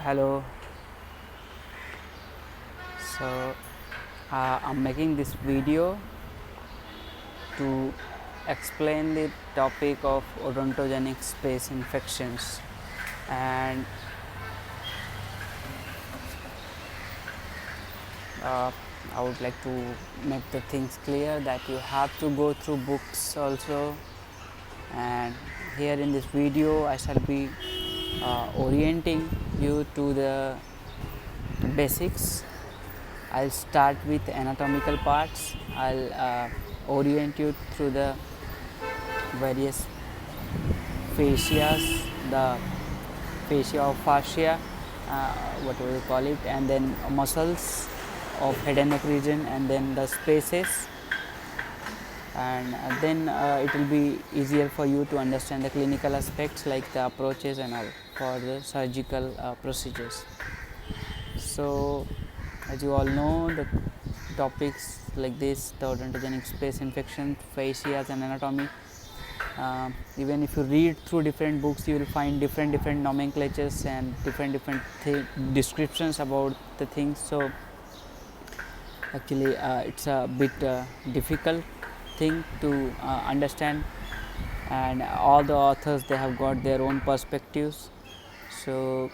Hello. So I'm making this video to explain the topic of odontogenic space infections, and I would like to make the things clear that you have to go through books also. And here in this video I shall be orienting you to the basics. I'll start with anatomical parts. I'll orient you through the various fascias, the fascia of fascia, what we call it, and then muscles of head and neck region, and then the spaces, and then it will be easier for you to understand the clinical aspects like the approaches and all for the surgical procedures. So as you all know, the topics like this, the odontogenic space infection, fascias and anatomy, even if you read through different books, you will find different nomenclatures and different descriptions about the things. So actually it's a bit difficult thing to understand, and all the authors, they have got their own perspectives. So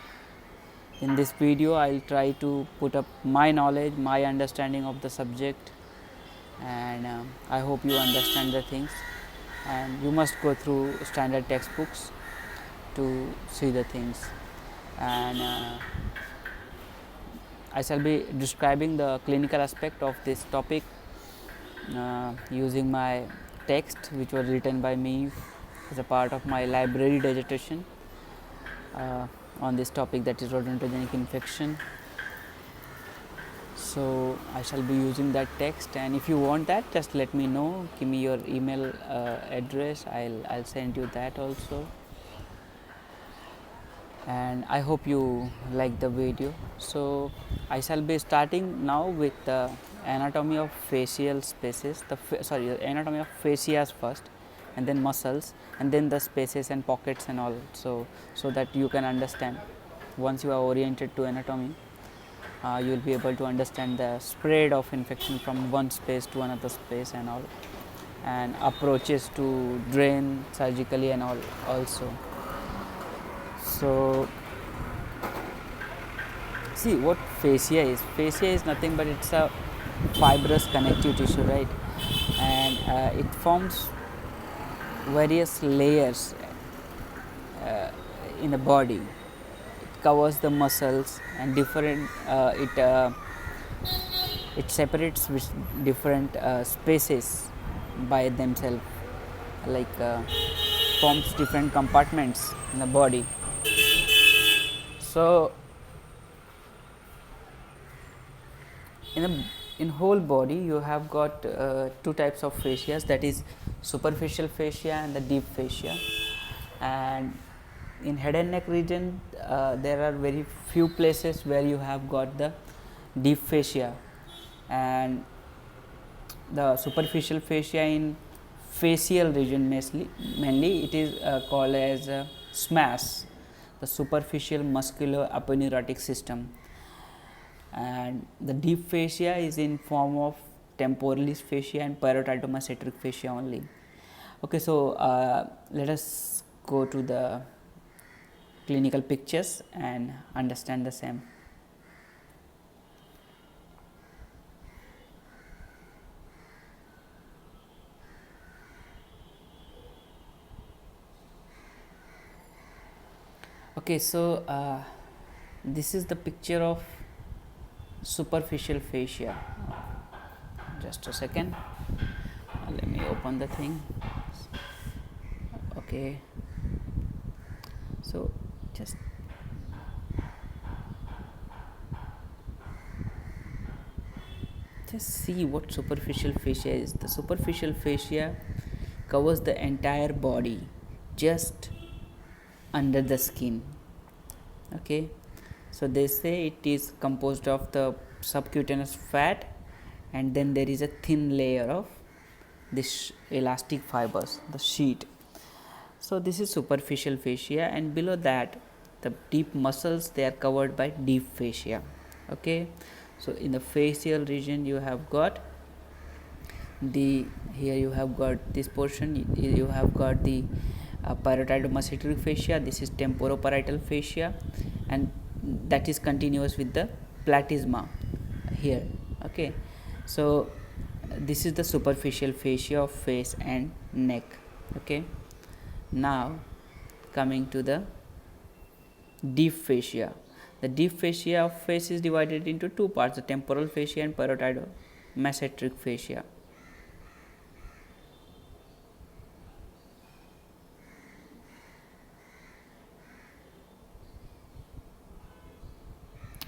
in this video I'll try to put up my knowledge, my understanding of the subject, and I hope you understand the things. And you must go through standard textbooks to see the things. And I shall be describing the clinical aspect of this topic using my text, which was written by me as a part of my library dissertation on this topic, that is odontogenic infection. So I shall be using that text, and if you want that, just let me know, give me your email address, I'll send you that also. And I hope you like the video. So I shall be starting now with the anatomy of facial spaces, the anatomy of fascias first, and then muscles, and then the spaces and pockets and all, so that you can understand. Once you are oriented to anatomy, you will be able to understand the spread of infection from one space to another space and all, and approaches to drain surgically and all also. So see what fascia is. Fascia is nothing but it's a fibrous connective tissue, right? And it forms various layers in the body. It covers the muscles and different it separates with different spaces by themselves, like forms different compartments in the body. So in whole body you have got two types of fascias, that is superficial fascia and the deep fascia. And in head and neck region there are very few places where you have got the deep fascia, and the superficial fascia in facial region mainly it is called as SMAS, the superficial muscular aponeurotic system. And the deep fascia is in form of temporalis fascia and parotidomaceteric fascia only. Okay, so let us go to the clinical pictures and understand the same. Okay, so this is the picture of superficial fascia. Just a second, let me open the thing. Okay, so just see what superficial fascia is. The superficial fascia covers the entire body just under the skin. Okay, so they say it is composed of the subcutaneous fat, and then there is a thin layer of this elastic fibers, the sheet. So this is superficial fascia, and below that the deep muscles, they are covered by deep fascia. Okay, so in the facial region you have got the, here you have got this portion, you have got the parotidomastoid fascia, this is temporoparietal fascia, and that is continuous with the platysma here. Okay, so this is the superficial fascia of face and neck. Okay, now coming to the deep fascia. The deep fascia of face is divided into two parts, the temporal fascia and parotidomastoid fascia.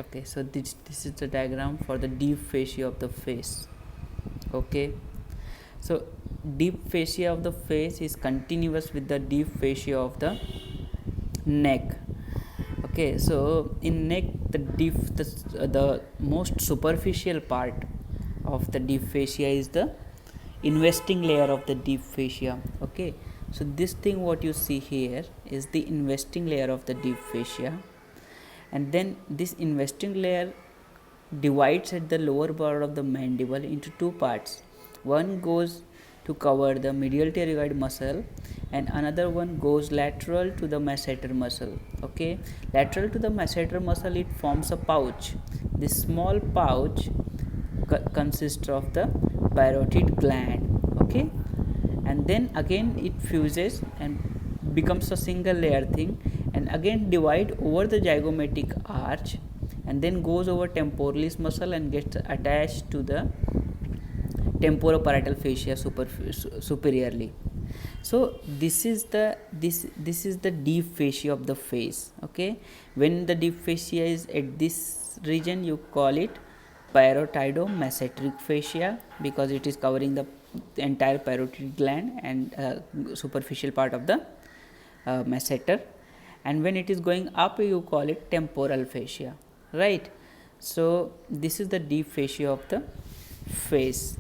Okay, so this is the diagram for the deep fascia of the face. Okay, so deep fascia of the face is continuous with the deep fascia of the neck. Okay, so in neck, the most superficial part of the deep fascia is the investing layer of the deep fascia. Okay, so this thing what you see here is the investing layer of the deep fascia, and then this investing layer divides at the lower part of the mandible into two parts. One goes to cover the medial pterygoid muscle and another one goes lateral to the masseter muscle. Okay, lateral to the masseter muscle, it forms a pouch. This small pouch consists of the parotid gland. Okay, and then again it fuses and becomes a single layer thing, and again divide over the zygomatic arch, and then goes over temporalis muscle and gets attached to the temporoparietal fascia superiorly. So this is the deep fascia of the face. Okay, when the deep fascia is at this region, you call it parotidomastoid fascia, because it is covering the entire parotid gland and superficial part of the masseter, and when it is going up, you call it temporal fascia, right? So this is the deep fascia of the face.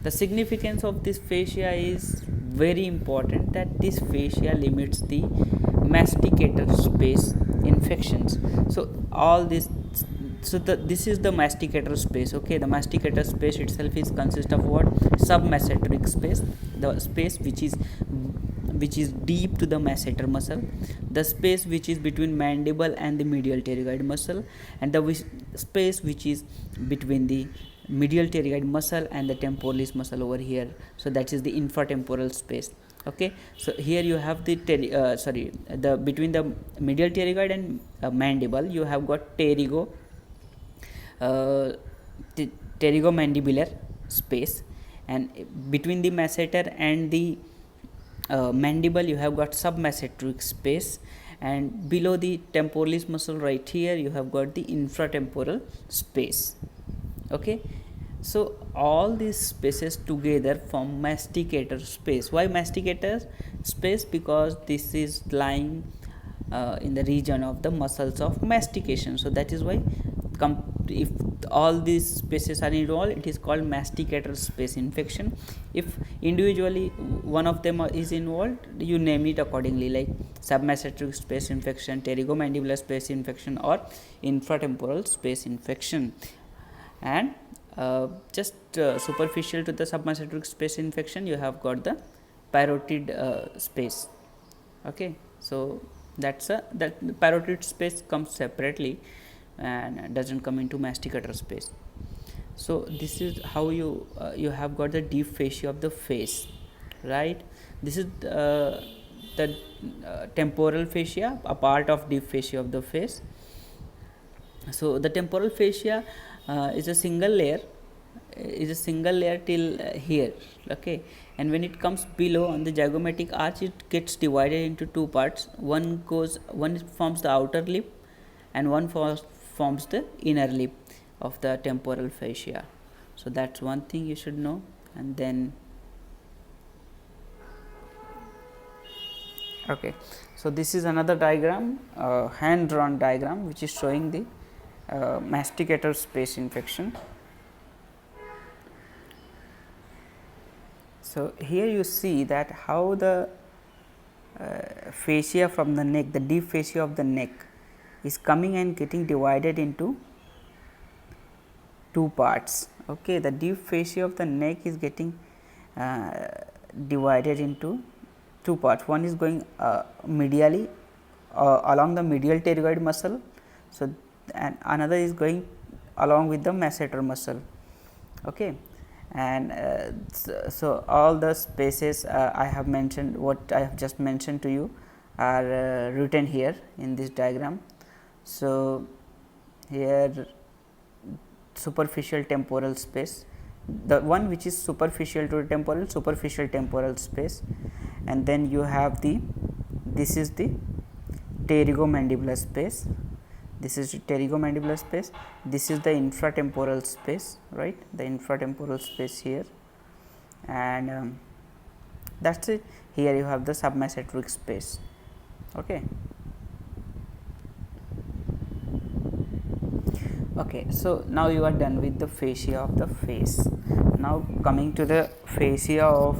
The significance of this fascia is very important, that this fascia limits the masticator space infections. So all this, so this is the masticator space. Okay, the masticator space itself is consist of what? Submasseteric space, the space which is deep to the masseter muscle, the space which is between mandible and the medial pterygoid muscle, and the space which is between the medial pterygoid muscle and the temporalis muscle over here. So that is the infratemporal space. Okay, so here you have the between the medial pterygoid and mandible, you have got pterygomandibular space, and between the masseter and the mandible, you have got submasseteric space, and below the temporalis muscle right here, you have got the infratemporal space. Okay, so all these spaces together form masticator space. Why masticator space? Because this is lying in the region of the muscles of mastication. So that is why if all these spaces are involved, it is called masticator space infection. If individually one of them is involved, you name it accordingly, like submasseteric space infection, pterygomandibular space infection, or infratemporal space infection. And just superficial to the submasseteric space infection, you have got the parotid space. Okay, so that parotid space comes separately and doesn't come into masticator space. So this is how you have got the deep fascia of the face, right? This is the temporal fascia, a part of deep fascia of the face. So the temporal fascia is a single layer till here. Okay, and when it comes below on the zygomatic arch, it gets divided into two parts. One forms the outer lip, and one forms the inner lip of the temporal fascia. So that's one thing you should know. And then okay, so this is another diagram, hand drawn diagram, which is showing the masticator space infection. So here you see that how the fascia from the neck, the deep fascia of the neck, is coming and getting divided into two parts. Okay, the deep fascia of the neck is getting divided into two parts. One is going medially along the medial pterygoid muscle. So, and another is going along with the masseter muscle. Okay. And so all the spaces I have mentioned, what I have just mentioned to you are written here in this diagram. So, here superficial temporal space, the one which is superficial to temporal, superficial temporal space, and then you have the, this is the pterygomandibular space, this is the pterygomandibular space, this is the infratemporal space, right, the infratemporal space here, and that is it. Here you have the submasseteric space. Okay. Okay, so now you are done with the fascia of the face. Now coming to the fascia of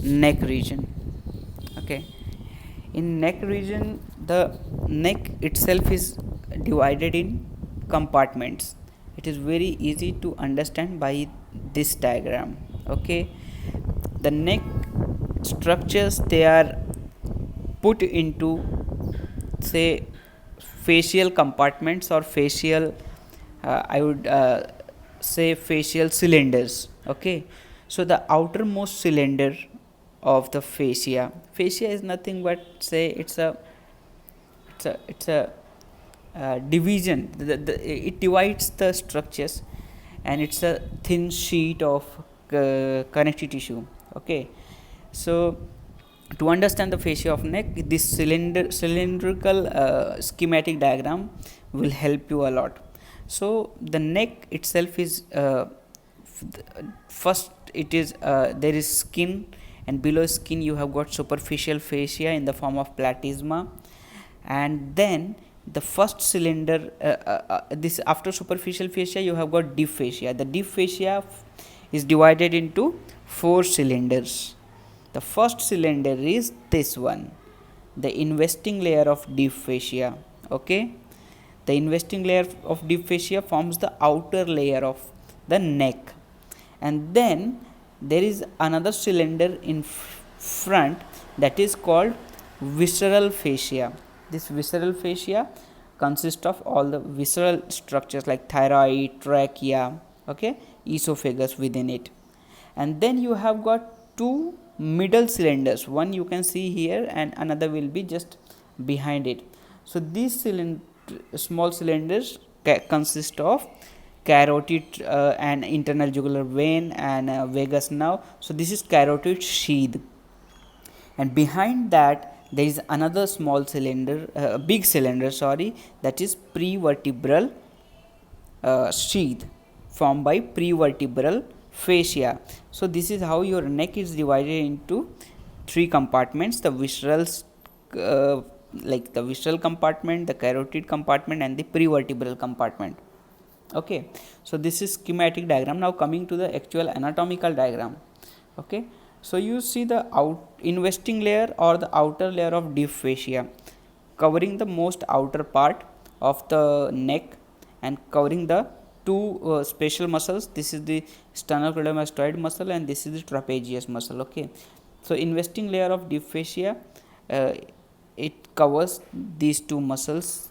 neck region. Okay, in neck region, the neck itself is divided in compartments. It is very easy to understand by this diagram. Okay, the neck structures, they are put into, say, facial compartments or facial I would say fascial cylinders. Okay, so the outermost cylinder of the fascia is nothing but, say, it's a division. It divides the structures, and it's a thin sheet of connective tissue. Okay, so to understand the fascia of neck, this cylindrical schematic diagram will help you a lot. So the neck itself is first, it is there is skin, and below skin you have got superficial fascia in the form of platysma, and then the first cylinder, this after superficial fascia you have got deep fascia. The deep fascia is divided into 4 cylinders. The first cylinder is this one, the investing layer of deep fascia. Okay, the investing layer of deep fascia forms the outer layer of the neck, and then there is another cylinder in front, that is called visceral fascia. This visceral fascia consists of all the visceral structures like thyroid, trachea, okay, esophagus within it. And then you have got 2 middle cylinders, one you can see here and another will be just behind it. So these small cylinders consist of carotid and internal jugular vein and vagus nerve. So this is carotid sheath, and behind that there is another small cylinder, big cylinder, sorry, that is prevertebral sheath formed by prevertebral fascia. So this is how your neck is divided into 3 compartments: the visceral, like the visceral compartment, the carotid compartment, and the prevertebral compartment. Okay, so this is schematic diagram. Now coming to the actual anatomical diagram. Okay, so you see the investing layer or the outer layer of deep fascia covering the most outer part of the neck and covering the 2 special muscles. This is the sternocleidomastoid muscle and this is the trapezius muscle. Okay, so investing layer of deep fascia, it covers these 2 muscles,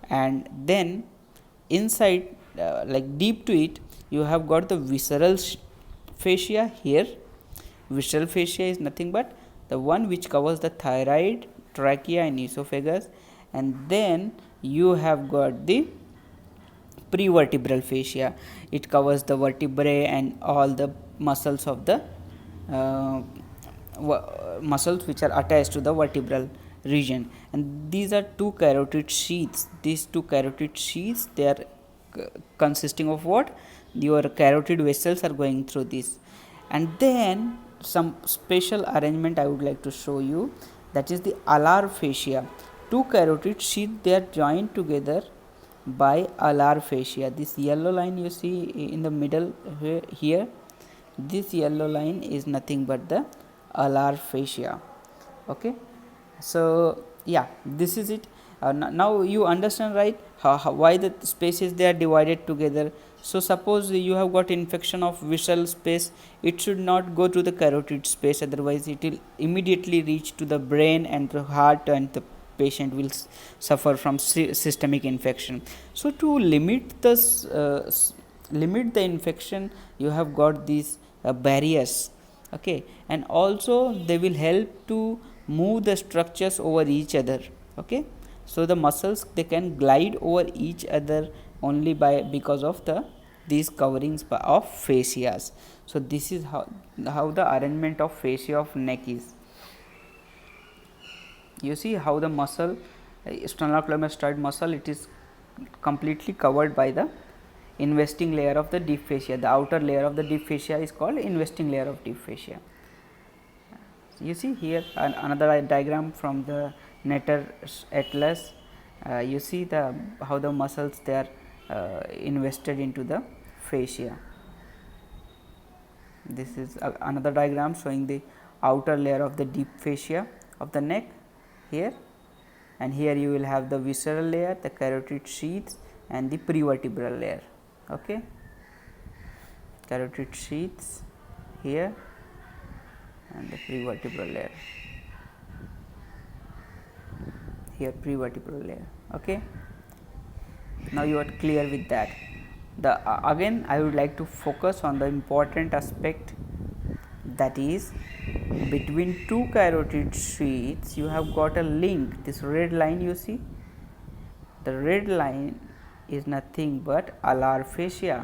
and then inside, like deep to it, you have got the visceral fascia here. Visceral fascia is nothing but the one which covers the thyroid, trachea and esophagus, and then you have got the prevertebral fascia. It covers the vertebrae and all the muscles of the muscles which are attached to the vertebral region, and these are 2 carotid sheaths. These 2 carotid sheaths, they are consisting of what? Your carotid vessels are going through this, and then some special arrangement I would like to show you, that is the alar fascia. 2 carotid sheaths, they are joined together by alar fascia. This yellow line you see in the middle here, this yellow line is nothing but the alar fascia. Okay, so yeah, this is it. Now you understand, right, why the spaces they are divided together. So suppose you have got infection of visceral space, it should not go to the carotid space, otherwise it will immediately reach to the brain and the heart, and the patient will suffer from systemic infection. So to limit the infection, you have got these barriers, okay, and also they will help to move the structures over each other, okay. So the muscles, they can glide over each other only because of these coverings of fascias. So this is how the arrangement of fascia of neck is. You see how the muscle, sternocleidomastoid muscle, it is completely covered by the investing layer of the deep fascia. The outer layer of the deep fascia is called investing layer of deep fascia. You see here another diagram from the Netter atlas. You see how the muscles, they are invested into the fascia. This is another diagram showing the outer layer of the deep fascia of the neck here, and here you will have the visceral layer, the carotid sheaths, and the prevertebral layer, okay. Carotid sheaths here and the prevertebral layer here, prevertebral layer, okay. Now you are clear with that. Again I would like to focus on the important aspect, that is, between two carotid sheaths you have got a link. This red line, you see, the red line is nothing but alar fascia.